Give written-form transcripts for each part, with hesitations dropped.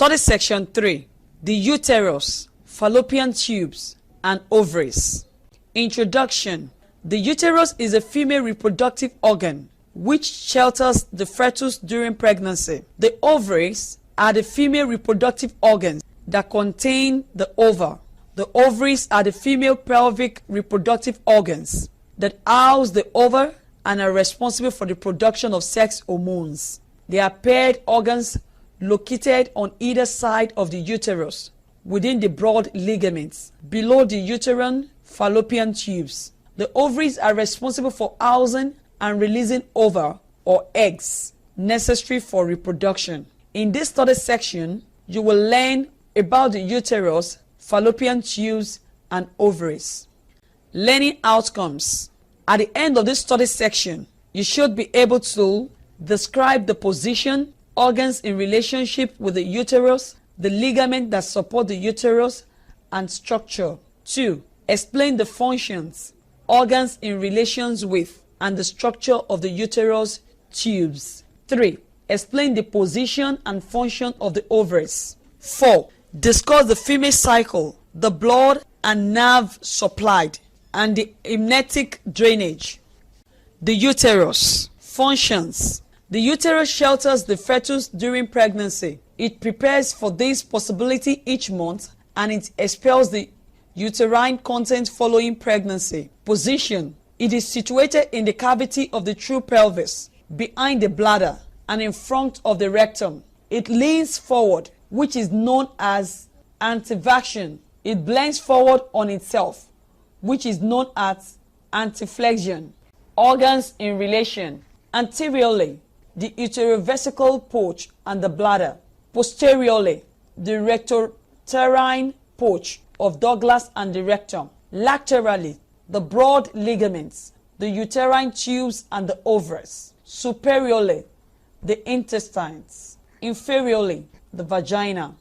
Study section 3. The uterus, fallopian tubes, and ovaries. Introduction. The uterus is a female reproductive organ which shelters the fetus during pregnancy. The ovaries are the female reproductive organs that contain the ova. The ovaries are the female pelvic reproductive organs that house the ova and are responsible for the production of sex hormones. They are paired organs located on either side of the uterus within the broad ligaments below the uterine fallopian tubes. The ovaries are responsible for housing and releasing ova or eggs necessary for reproduction. In this study section, you will learn about the uterus, fallopian tubes, and ovaries. Learning outcomes. At the end of this study section, you should be able to describe the position, organs in relationship with the uterus, the ligament that support the uterus, and structure. 2. Explain the functions, organs in relations with, and the structure of the uterus tubes. 3. Explain the position and function of the ovaries. 4. Discuss the female cycle, the blood and nerve supplied, and the amniotic drainage. The uterus. Functions. The uterus shelters the fetus during pregnancy. It prepares for this possibility each month, and it expels the uterine content following pregnancy. Position. It is situated in the cavity of the true pelvis, behind the bladder, and in front of the rectum. It leans forward, which is known as antevaction. It bends forward on itself, which is known as anteflexion. Organs in relation. Anteriorly, the uterovesical pouch and the bladder. Posteriorly, the rectouterine pouch of Douglas and the rectum. Laterally, the broad ligaments, the uterine tubes and the ovaries. Superiorly, the intestines. Inferiorly, the vagina.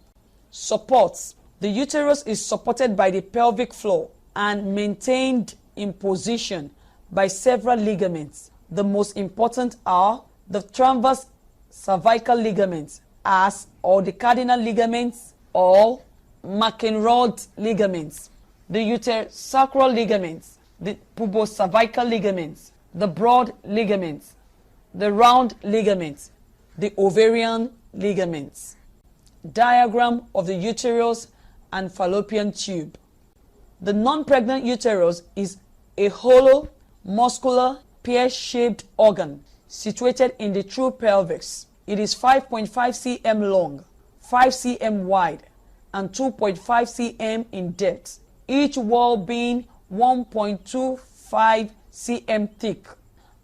Supports. The uterus is supported by the pelvic floor and maintained in position by several ligaments. The most important are the transverse cervical ligaments, or the cardinal ligaments, or McEnroe ligaments, the uterosacral ligaments, the pubocervical ligaments, the broad ligaments, the round ligaments, the ovarian ligaments. Diagram of the uterus and fallopian tube. The non-pregnant uterus is a hollow, muscular, pear-shaped organ situated in the true pelvis. It is 5.5 cm long, 5 cm wide, and 2.5 cm in depth, each wall being 1.25 cm thick.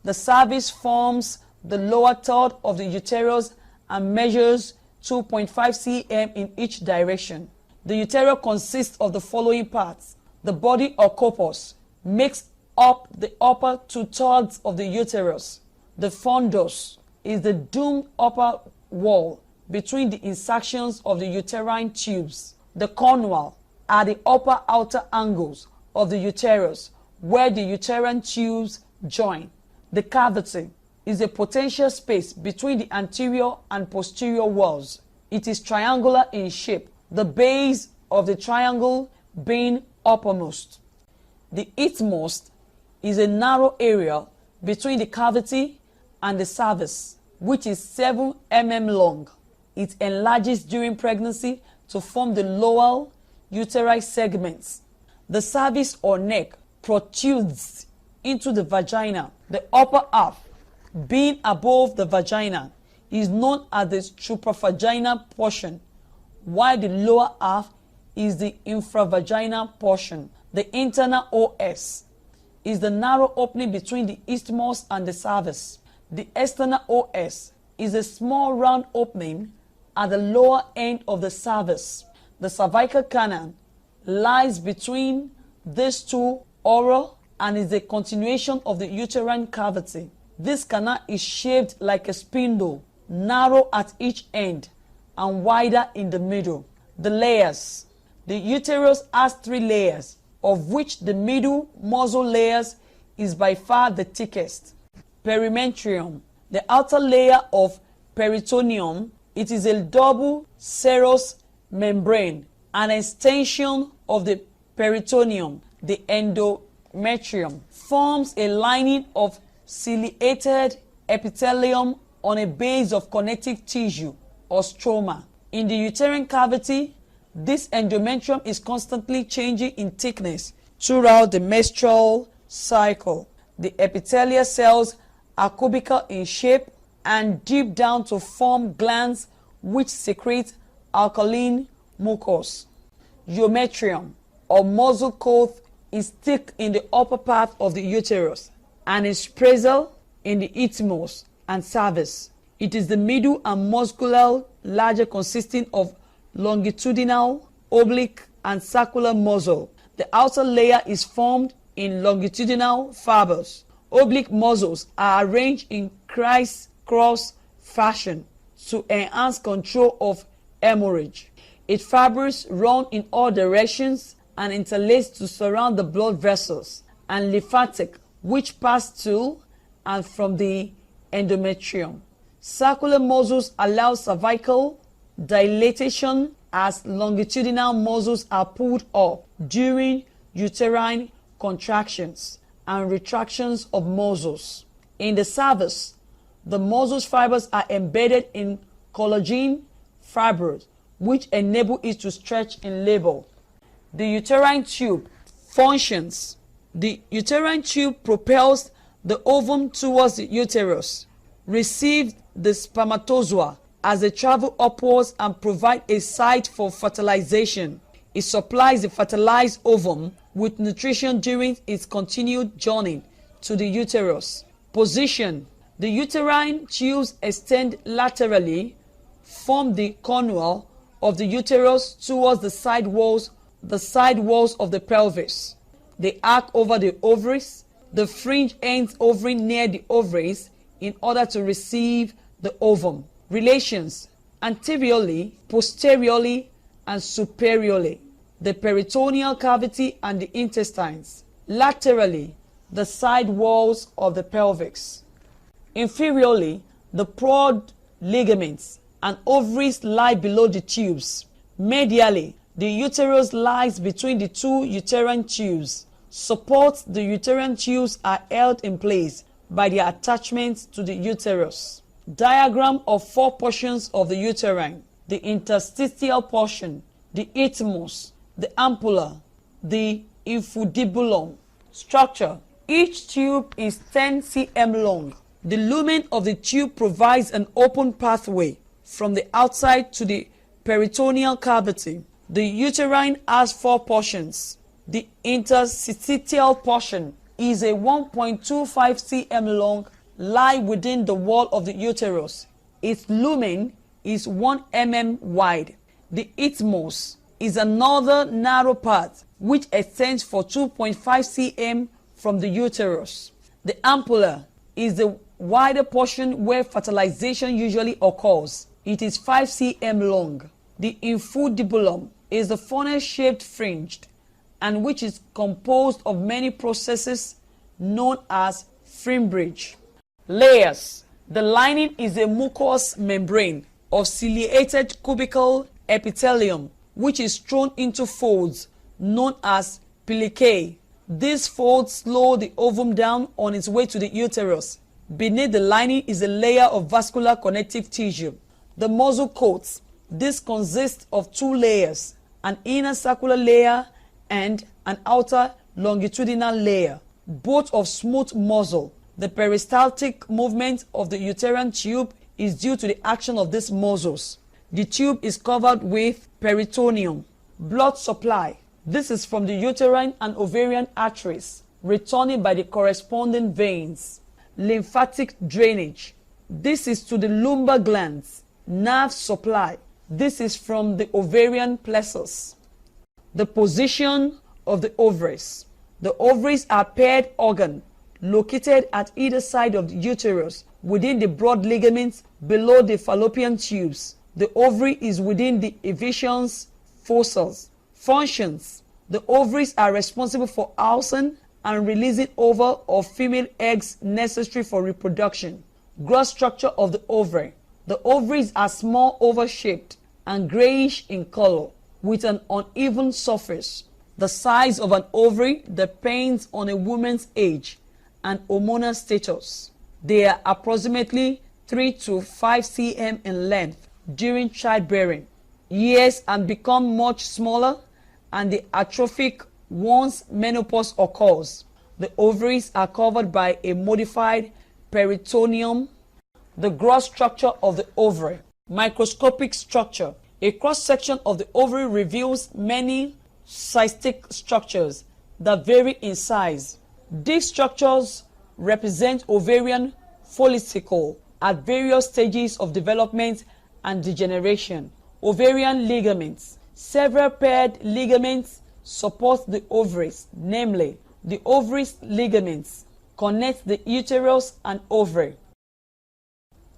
The cervix forms the lower third of the uterus and measures 2.5 cm in each direction. The uterus consists of the following parts. The body or corpus makes up the upper 2/3 of the uterus. The fundus is the domed upper wall between the insertions of the uterine tubes. The conwal are the upper outer angles of the uterus where the uterine tubes join. The cavity is a potential space between the anterior and posterior walls. It is triangular in shape, the base of the triangle being uppermost. The eastmost is a narrow area between the cavity and the cervix, which is 7 mm long. It enlarges during pregnancy to form the lower uterine segments. The cervix or neck protrudes into the vagina. The upper half, being above the vagina, is known as the supravaginal portion, while the lower half is the infravaginal portion. The internal OS is the narrow opening between the isthmus and the cervix. The external OS is a small round opening at the lower end of the cervix. The cervical canal lies between these two ora and is a continuation of the uterine cavity. This canal is shaped like a spindle, narrow at each end and wider in the middle. The layers. The uterus has 3 layers, of which the middle muscle layers is by far the thickest. Perimetrium. The outer layer of peritoneum It is a double serous membrane, an extension of the peritoneum. The endometrium forms a lining of ciliated epithelium on a base of connective tissue or stroma. In the uterine cavity, this endometrium is constantly changing in thickness throughout the menstrual cycle. The epithelial cells are cubical in shape and deep down to form glands which secrete alkaline mucus. Urometrium or muscle coat is thick in the upper part of the uterus and is pressile in the isthmus and cervix. It is the middle and muscular larger consisting of longitudinal, oblique, and circular muscle. The outer layer is formed in longitudinal fibers. Oblique muscles are arranged in criss-cross fashion to enhance control of hemorrhage. Its fibers run in all directions and interlace to surround the blood vessels and lymphatic, which pass to and from the endometrium. Circular muscles allow cervical dilatation as longitudinal muscles are pulled up during uterine contractions and retractions of muscles. In the cervix, the muscle fibers are embedded in collagen fibers, which enable it to stretch in labor. The uterine tube functions. The uterine tube propels the ovum towards the uterus, receives the spermatozoa as they travel upwards and provide a site for fertilization. It supplies the fertilized ovum with nutrition during its continued journey to the uterus. Position. The uterine tubes extend laterally, form the contour of the uterus towards the side walls of the pelvis. They arc over the ovaries. The fringe ends ovary near the ovaries in order to receive the ovum. Relations: anteriorly, posteriorly, and superiorly, the peritoneal cavity and the intestines. Laterally, the side walls of the pelvis. Inferiorly, the broad ligaments and ovaries lie below the tubes. Medially, the uterus lies between the two uterine tubes. Supports the uterine tubes are held in place by their attachments to the uterus. Diagram of four portions of the uterine: the interstitial portion, the isthmus, the ampulla, the infundibulum. Structure: each tube is 10 cm long. The lumen of the tube provides an open pathway from the outside to the peritoneal cavity. The uterine has four portions. The interstitial portion is a 1.25 cm long, lie within the wall of the uterus. Its lumen is 1 mm wide. The isthmus is another narrow part which extends for 2.5 cm from the uterus. The ampulla is the wider portion where fertilization usually occurs. It is 5 cm long. The infundibulum is the funnel-shaped fringe and which is composed of many processes known as fimbrage. Layers. The lining is a mucous membrane of ciliated cubical epithelium which is thrown into folds known as pellicae. These folds slow the ovum down on its way to the uterus. Beneath the lining is a layer of vascular connective tissue. The muscle coat. This consists of two layers, an inner circular layer and an outer longitudinal layer, both of smooth muscle. The peristaltic movement of the uterine tube is due to the action of these muscles. The tube is covered with peritoneum. Blood supply. This is from the uterine and ovarian arteries, returning by the corresponding veins. Lymphatic drainage. This is to the lumbar glands. Nerve supply. This is from the ovarian plexus. The position of the ovaries. The ovaries are paired organ located at either side of the uterus within the broad ligaments below the fallopian tubes. The ovary is within the effusions fossils. Functions. The ovaries are responsible for housing and releasing ovule or female eggs necessary for reproduction. Gross structure of the ovary. The ovaries are small, oval-shaped and grayish in color with an uneven surface. The size of an ovary depends on a woman's age and hormonal status. They are approximately 3 to 5 cm in length during childbearing years and become much smaller and the atrophic once menopause occurs. The ovaries are covered by a modified peritoneum. The gross structure of the ovary. Microscopic structure. A cross-section of the ovary reveals many cystic structures that vary in size. These structures represent ovarian follicle at various stages of development and degeneration. Ovarian ligaments. Several paired ligaments support the ovaries, namely, the ovaries ligaments connect the uterus and ovary.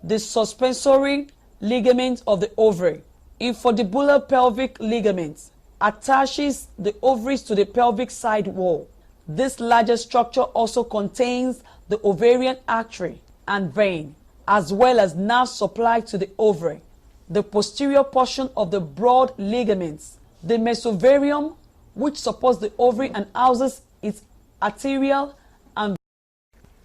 The suspensory ligament of the ovary, infundibulum pelvic ligament, attaches the ovaries to the pelvic side wall. This larger structure also contains the ovarian artery and vein, as well as nerve supply to the ovary. The posterior portion of the broad ligaments, the mesovarium, which supports the ovary and houses its arterial and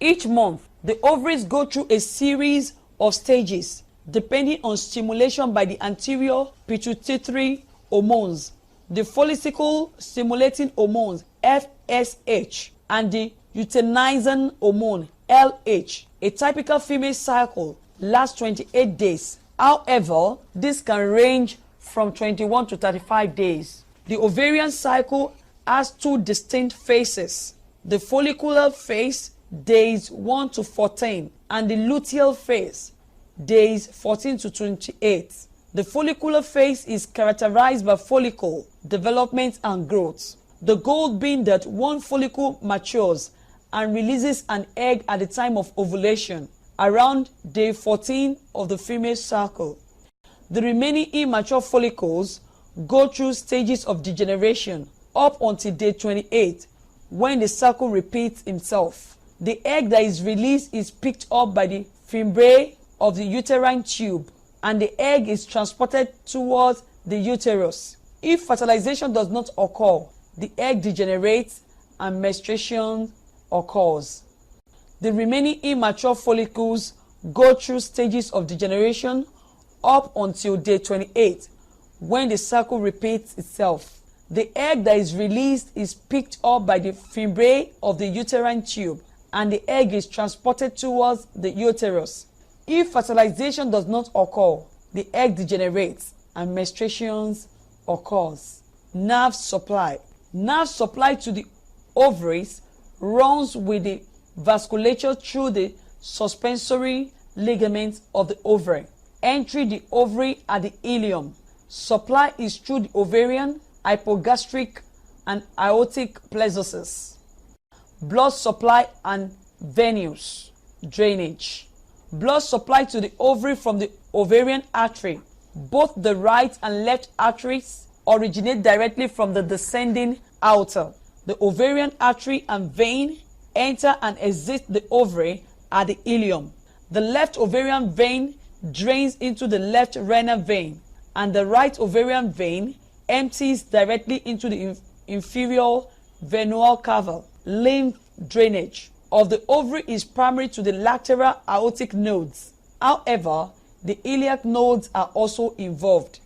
each month, the ovaries go through a series of stages depending on stimulation by the anterior pituitary hormones, the follicle stimulating hormones FSH, and the luteinizing hormone LH. A typical female cycle lasts 28 days. However, this can range from 21 to 35 days. The ovarian cycle has two distinct phases: the follicular phase, days 1 to 14, and the luteal phase, days 14 to 28. The follicular phase is characterized by follicle development and growth, the goal being that one follicle matures and releases an egg at the time of ovulation, around day 14 of the female cycle. The remaining immature follicles go through stages of degeneration up until day 28, when the cycle repeats itself. The egg that is released is picked up by the fimbriae of the uterine tube, and the egg is transported towards the uterus. If fertilization does not occur, the egg degenerates and menstruation occurs. The remaining immature follicles go through stages of degeneration up until day 28, when the cycle repeats itself. The egg that is released is picked up by the fimbriae of the uterine tube, and the egg is transported towards the uterus. If fertilization does not occur, the egg degenerates and menstruation occurs. Nerve supply. Nerve supply to the ovaries runs with the vasculature through the suspensory ligaments of the ovary. Entry the ovary at the ileum. Supply is through the ovarian, hypogastric, and aortic plexuses. Blood supply and venous drainage. Blood supply to the ovary from the ovarian artery. Both the right and left arteries originate directly from the descending aorta. The ovarian artery and vein enter and exit the ovary at the ileum. The left ovarian vein drains into the left renal vein, and the right ovarian vein empties directly into the inferior venous cava. Lymph drainage of the ovary is primary to the lateral aortic nodes. However, the iliac nodes are also involved.